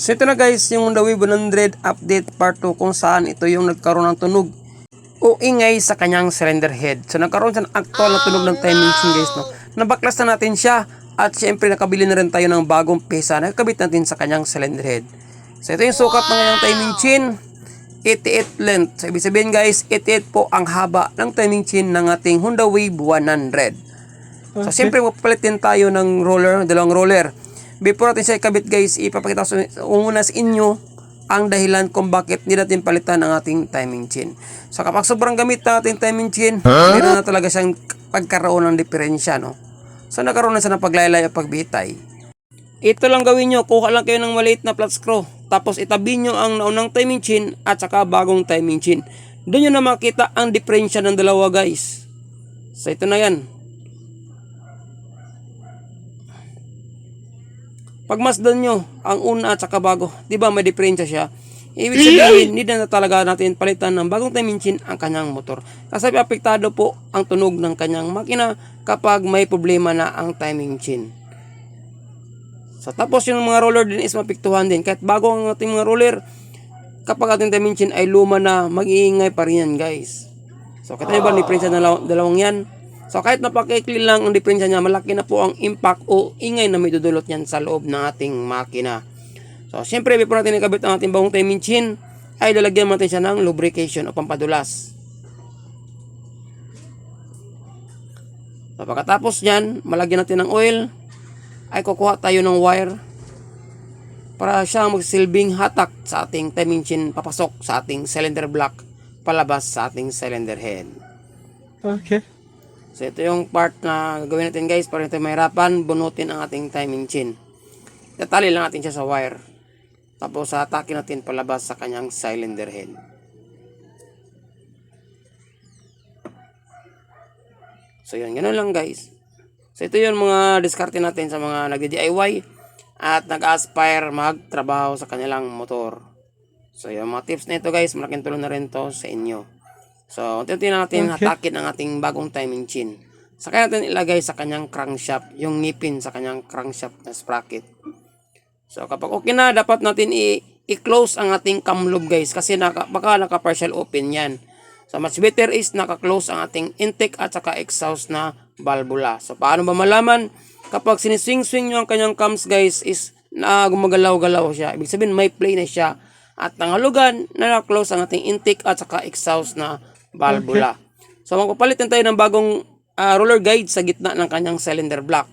So ito na guys, yung Honda Wave 100 update part 2 kung saan ito yung nagkaroon ng tunog o ingay sa kanyang cylinder head. So nagkaroon siya ng actual na tunog ng timing chain guys, no. Nabaklas na natin siya at syempre nakabili na rin tayo ng bagong pesa na nakabit natin sa kanyang cylinder head. So ito yung sukat ng kanyang timing chain, 88 length. So ibig sabihin guys, 88 po ang haba ng timing chain ng ating Honda Wave 100. So syempre mapapalit din tayo ng roller, dalawang roller. Before natin siya ikabit guys, ipapakita ko muna sa inyo ang dahilan kung bakit hindi natin palitan ang ating timing chain. So kapag sobrang gamit na ating timing chain, meron na talaga siyang pagkaroon ng diferensya, no? So nagkaroon na siya ng paglaylay o pagbitay. Ito lang gawin nyo, kuha lang kayo ng maliit na flat screw, tapos itabi nyo ang naunang timing chain at saka bagong timing chain. Doon nyo na makita ang diferensya ng dalawa guys. So ito na yan. Pagmasdan nyo ang una at saka bago, di ba may diferensya siya? Ibig sabihin, hindi na talaga natin palitan ng bagong timing chain ang kanyang motor. Kasi apektado po ang tunog ng kanyang makina kapag may problema na ang timing chain. So tapos yung mga roller din is mapiktuhan din. Kahit bago ang ating mga roller, kapag ating timing chain ay luma na, mag-iingay pa rin yan guys. So kita nyo ba ang diferensya ng dalawang yan? So kahit napakikli lang ang diferensya niya, malaki na po ang impact o ingay na may dudulot niyan sa loob ng ating makina. So siyempre before natin ikabit ang ating bagong timing chain, ay lalagyan natin siya ng lubrication o pampadulas. So pagkatapos niyan, malagyan natin ng oil, ay kukuha tayo ng wire para siya magsilbing hatak sa ating timing chain papasok sa ating cylinder block palabas sa ating cylinder head. Okay. So ito yung part na gagawin natin guys para hindi mahirapan bunutin ang ating timing chain. Tatali lang natin siya sa wire. Tapos hatakin natin palabas sa kanyang cylinder head. So yun, ganoon lang guys. So ito yung mga diskarte natin sa mga nagdi-DIY at nag-aspire magtrabaho sa kanilang motor. So yung mga tips na ito guys, malaking tulong na rin to sa inyo. So, unti-unti na natin hatakin ang ating bagong timing chain. Saka natin ilagay sa kanyang crankshaft, yung ngipin sa kanyang crankshaft na sprocket. So, kapag okay na, dapat natin i-close ang ating cam loop guys, kasi baka naka-partial open yan. So, much better is naka-close ang ating intake at saka exhaust na valvula. So, paano ba malaman? Kapag siniswing-swing nyo ang kanyang cams guys, is na gumagalaw-galaw siya. Ibig sabihin, may play na siya. At nangalugan, naka-close ang ating intake at saka exhaust na valvula. So magpapalitan tayo ng bagong roller guide sa gitna ng kanyang cylinder block.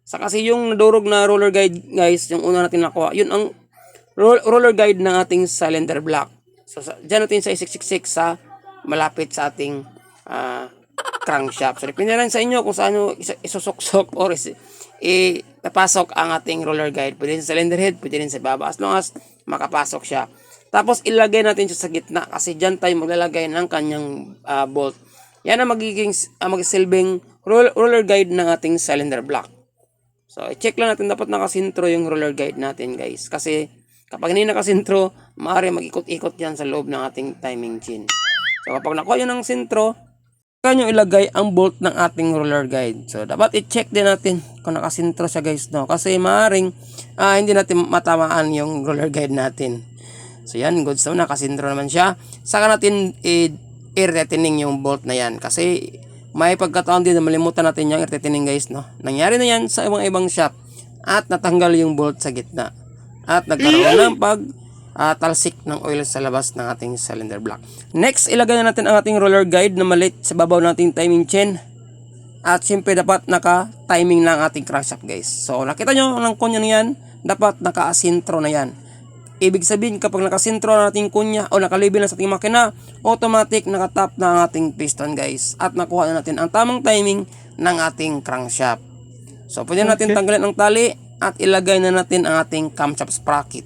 Sa kasi yung nadurog na roller guide guys, yung una natin nakuha, yun ang roller guide ng ating cylinder block. So dyan natin sa isiksiksik sa malapit sa ating crankshaft. So depende lang sa inyo kung saan nyo isusuksok or ipapasok ang ating roller guide. Pwede rin sa cylinder head, pwede rin sa baba as long as makapasok siya. Tapos ilagay natin siya sa gitna kasi dyan tayo maglalagay ng kanyang bolt. Yan ang magiging magsilbing roller guide ng ating cylinder block. So i-check lang natin dapat nakasintro yung roller guide natin guys. Kasi kapag hindi nakasintro, maaari mag-ikot-ikot yan sa loob ng ating timing chain. So kapag nakuha yun ng sintro, kanya ilagay ang bolt ng ating roller guide. So dapat i-check din natin kung nakasintro siya guys, no? Kasi maaaring hindi natin matamaan yung roller guide natin. So yan, good so nakasintro naman siya. Saka natin i-retightening yung bolt na yan. Kasi may pagkataon din na malimutan natin yung i-retightening guys, no? Nangyari na yan sa ibang shop at natanggal yung bolt sa gitna. At nagkaroon ng talsik ng oil sa labas ng ating cylinder block. Next, ilagay na natin ang ating roller guide na maliit sa babaw ng ating timing chain. At siyempre dapat naka-timing na ang ating crankshaft guys. So nakita nyo ang kunya na yan, dapat naka-asintro na yan. Ibig sabihin kapag nakasintro na ating kunya o nakalibin na sa ating makina, automatic nakatap na ang ating piston guys. At nakuha na natin ang tamang timing ng ating crankshaft. So pwede natin tanggalin ang tali at ilagay na natin ang ating camshaft sprocket.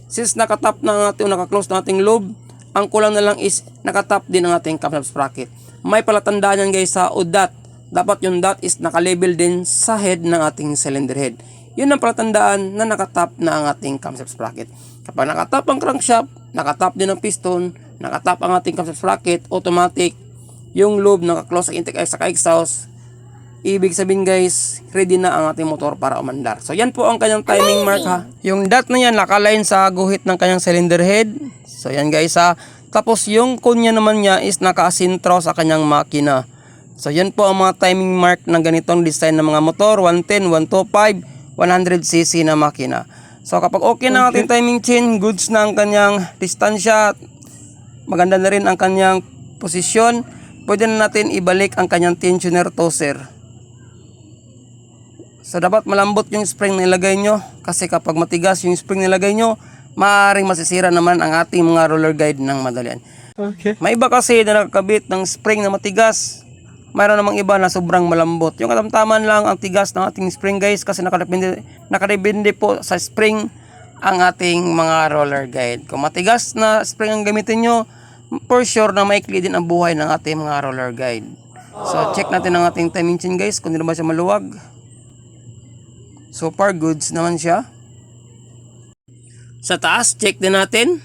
Since nakatap na ang ating, naka-close na ating lobe, ang kulang na lang is nakatap din ang ating camshaft sprocket. May palatandaan yan guys sa dot. Dapat yung dot is nakalabel din sa head ng ating cylinder head. Yun ang palatandaan na nakatap na ang ating camshaft sprocket. Kapag nakatap ang crankshaft, nakatap din ang piston, nakatap ang ating camshaft sprocket, automatic yung lobe naka-close sa intake at saka exhaust, ibig sabihin guys, ready na ang ating motor para umandar. So yan po ang kanyang timing mark ha. Yung dot na yan nakaline sa guhit ng kanyang cylinder head. So yan guys ha. Tapos yung kunya naman niya is naka-asintro sa kanyang makina. So yan po ang mga timing mark ng ganitong design ng mga motor, 110, 125, 100cc na makina. So kapag okay na ang ating timing chain, goods na ang kanyang distansya, maganda na rin ang kanyang posisyon, pwede na natin ibalik ang kanyang tensioner toser. So dapat malambot yung spring na ilagay nyo, kasi kapag matigas yung spring na ilagay nyo, maaaring masisira naman ang ating mga roller guide ng madalian. Okay. May iba kasi na nakakabit ng spring na matigas, mayroon namang iba na sobrang malambot. Yung katamtaman lang ang tigas ng ating spring guys, kasi nakadepende po sa spring ang ating mga roller guide. Kung matigas na spring ang gamitin nyo, for sure na maikli din ang buhay ng ating mga roller guide. So check natin ang ating timing chain guys, kung hindi na ba siya maluwag. So far goods naman siya. Sa taas, check din natin.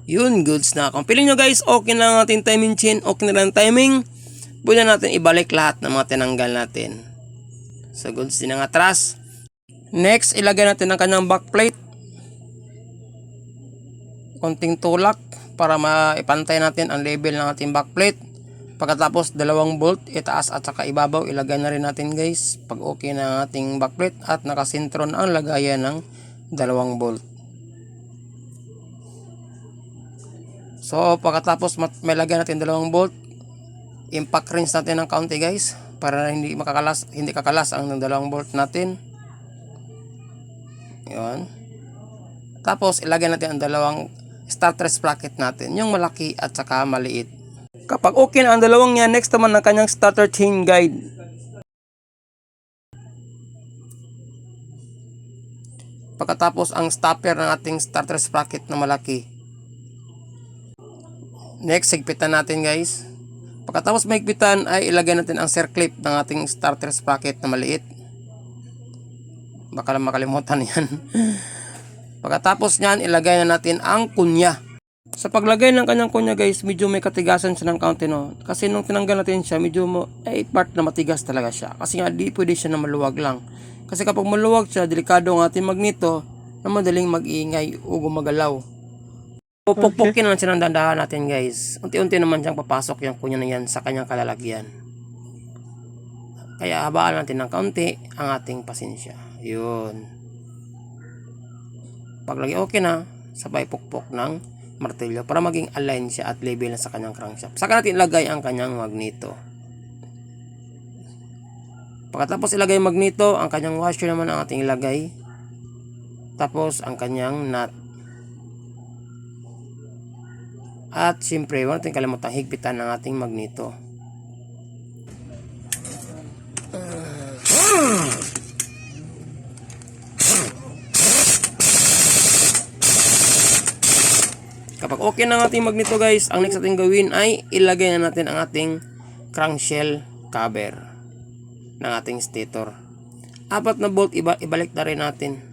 Yun, goods na. Kung feeling nyo guys, okay na ang ating timing chain, okay na lang timing, pwede natin ibalik lahat ng mga tinanggal natin. So goods din ang atras. Next, ilagay natin ang kanyang backplate. Konting tulak para maipantay natin ang level ng ating backplate. Pagkatapos 2 bolt itaas at saka ibabaw, ilagay na rin natin guys pag okay na ang ating backplate at nakasintron ang lagayan ng 2 bolt. So pagkatapos may lagay natin 2 bolt, impact rinse natin ng kaunti guys para hindi kakalas ang 2 bolt natin. Yun. Tapos ilagay natin ang 2 starter sprocket natin, yung malaki at saka maliit. Kapag okay na ang dalawang yan, next naman ang kanyang starter chain guide. Pagkatapos ang stopper ng ating starter sprocket na malaki. Next, higpitan natin guys. Pagkatapos mahigpitan ay ilagay natin ang circlip ng ating starter sprocket na maliit. Baka lang makalimutan yan. Pagkatapos nyan, ilagay na natin ang kunya. Sa paglagay ng kanyang kunya guys, medyo may katigasan siya ng kaunti no. Kasi nung tinanggal natin siya, medyo part na matigas talaga siya. Kasi nga di pwede siya na maluwag lang. Kasi kapag maluwag siya, delikado ang ating magneto na madaling mag-iingay o gumagalaw. Pupukpukin naman siya ng dandahan natin guys. Unti-unti naman siyang papasok yung kunya na yan sa kanyang kalalagyan. Kaya habaan natin ng kaunti ang ating pasensya. Yun. Paglagay okay na, sabay pukpok ng martilyo para maging align siya at level na sa kanyang crankshaft. Saka natin ilagay ang kanyang magneto. Pagkatapos ilagay yung magneto, ang kanyang washer naman ang ating ilagay. Tapos ang kanyang nut. At siyempre, huwag natin kalimutan higpitan ng ating magneto. Kapag okay na ang ating magneto guys, ang next natin gawin ay ilagay na natin ang ating crankshell cover ng ating stator. 4 na bolt ibalik na rin natin.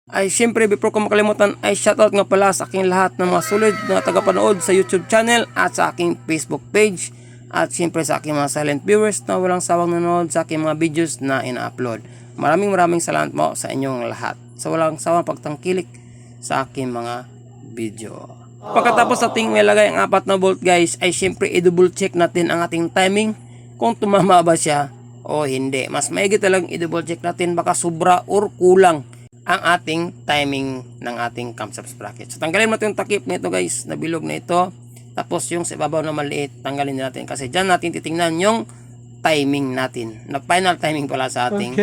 Ay syempre, before ko makalimutan, ay shoutout nga pala sa aking lahat ng mga solid na tagapanood sa YouTube channel at sa aking Facebook page. At syempre sa aking mga silent viewers na walang sawang nanonood sa aking mga videos na ina-upload. Maraming salamat po sa inyong lahat sa walang sawang pagtangkilik sa aking mga video. Pagkatapos nating ilagay ang 4 na bolt guys, ay syempre i-double check natin ang ating timing kung tumama ba siya o hindi. Mas maigi talagang i-double check natin, baka sobra or kulang ang ating timing ng ating camshaft sprocket. So tanggalin natin yung takip nito guys, na bilog na ito. Tapos yung sa ibabaw na maliit, tanggalin natin kasi dyan natin titingnan yung timing natin, na final timing pala sa ating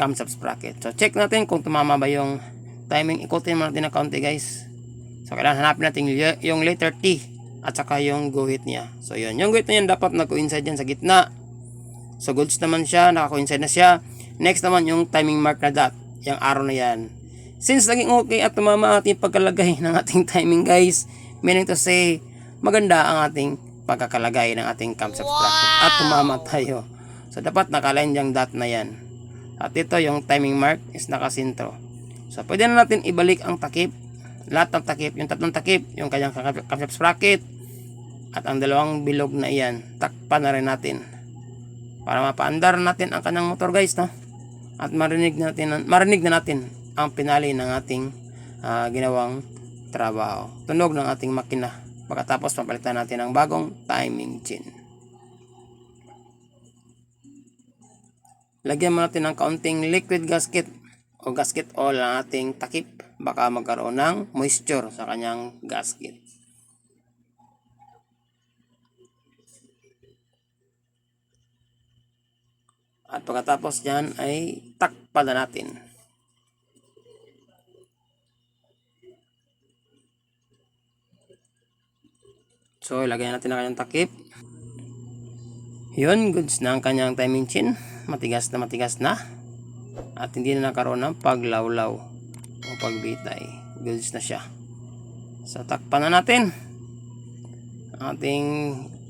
camshaft sprocket. So check natin kung tumama ba yung timing. Ikutin natin na kaunti guys. So kailangan hanapin natin yung letter T at saka yung guhit niya. So yun, yung guhit na yan dapat nag-coincide yan sa gitna. So goods naman siya, naka-coincide na siya. Next naman yung timing mark na dot, yung arrow na yan. Since naging okay at tumama ating pagkalagay ng ating timing guys, meaning to say, maganda ang ating pagkakalagay ng ating camshaft sprocket at tumama tayo. So dapat naka-align yung dot na yan. At ito yung timing mark is nakasintro. So pwede na natin ibalik ang takip. Lahat ng takip, yung 3 takip, yung kanyang camshaft sprocket at ang 2 bilog na iyan, takpan na rin natin. para mapaandar natin ang kanyang motor guys, no? At marinig na natin ang pinali ng ating ginawang trabaho. Tunog ng ating makina. Pagkatapos papalitan natin ang bagong timing chain. Lagyan mo natin ng kaunting liquid gasket o gasket oil ang ating takip. Baka magkaroon ng moisture sa kanyang gasket. At pagkatapos dyan ay takpan na natin. So ilagay natin ang kanyang takip. Yun, goods na ang kanyang timing chain. Matigas na. At hindi na nakaroon ng paglawlaw o pagbitay. Goods na siya. So takpan na natin ang ating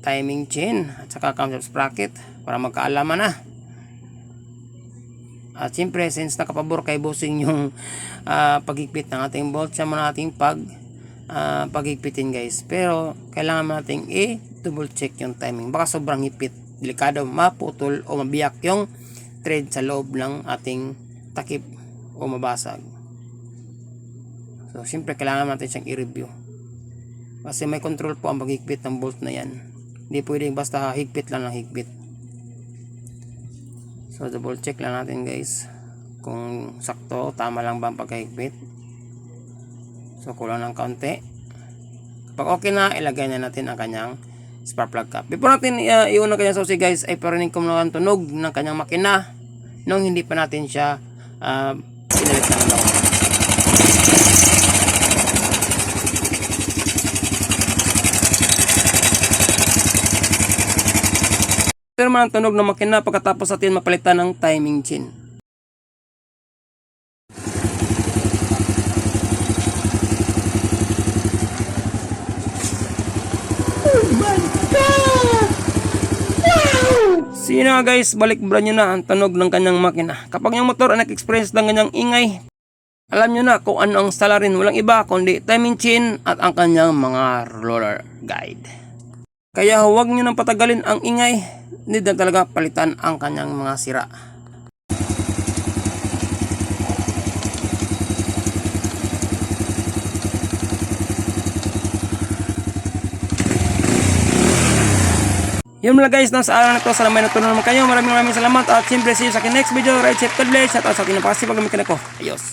timing chain at saka camshaft sprocket para magkaalaman na. At siyempre, since nakapabor kay bossing yung paghigpit ng ating bolt, siya muna nating paghigpitin guys. Pero kailangan nating i-double check yung timing. Baka sobrang hipit, delikado, maputol o mabiyak yung thread sa loob ng ating takip o mabasag. So siyempre kailangan natin siyang i-review. Kasi may control po ang paghigpit ng bolt na yan. Hindi pwedeng basta higpit lang ng higpit. So double check lang natin guys kung sakto, tama lang ba ang pagkahigpit. So kulang ng kaunti. Kapag okay na, ilagay na natin ang kanyang spark plug cap. Before natin iuna ang kanyang susi guys, ay parinig ko muna ang tunog ng kanyang makina nung hindi pa natin siya pinalit ng lawan. Ito naman ang tunog ng makina pagkatapos natin mapalitan ng timing chain. Oh my God! Wow! Sige na guys, balik brand nyo na ang tunog ng kanyang makina. Kapag yung motor ay nag-experience ng kanyang ingay, alam nyo na kung ano ang salarin. Walang iba kundi timing chain at ang kanyang mga roller guide. Kaya huwag nyo nang patagalin ang ingay. Need na talaga palitan ang kanyang mga sira. Yun lang guys, nasa araw na ito. Sana may natutunan naman kayo. Maraming salamat. At siyempre see you sa akin next video. Right safe, God bless. At sa akin na pakasipag gamitin ako. Ayos.